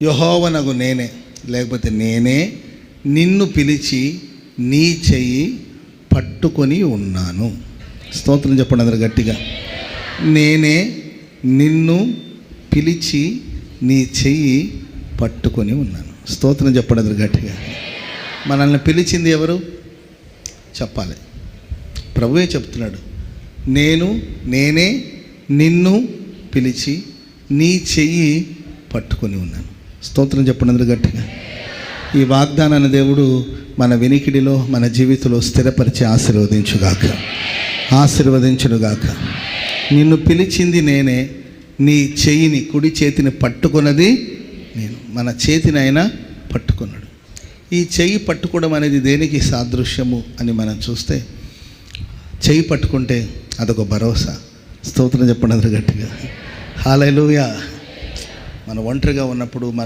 యెహోవానగు నేనే, లేకపోతే నేనే నిన్ను పిలిచి నీ చెయ్యి పట్టుకొని ఉన్నాను. స్తోత్రం చెప్పండి అందరు గట్టిగా. నేనే నిన్ను పిలిచి నీ చెయ్యి పట్టుకొని ఉన్నాను. స్తోత్రం చెప్పండి అందరు గట్టిగా. మనల్ని పిలిచింది ఎవరు చెప్పాలి. ప్రభువే చెప్తున్నాడు, నేనే నిన్ను పిలిచి నీ చెయ్యి పట్టుకొని ఉన్నాను. స్తోత్రం చెప్పండి అందరు గట్టిగా. ఈ వాగ్దానాన్ని దేవుడు మన వినికిడిలో మన జీవితంలో స్థిరపరిచి ఆశీర్వదించునుగాక. నిన్ను పిలిచింది నేనే, నీ చెయ్యిని కుడి చేతిని పట్టుకున్నది నేను. మన చేతిని ఆయన పట్టుకున్నాడు. ఈ చెయ్యి పట్టుకోవడం అనేది దేనికి సాదృశ్యము అని మనం చూస్తే, చెయ్యి పట్టుకుంటే అదొక భరోసా. స్తోత్రం చెప్పండి అందరు గట్టిగా. హల్లెలూయా. మనం ఒంటరిగా ఉన్నప్పుడు మనం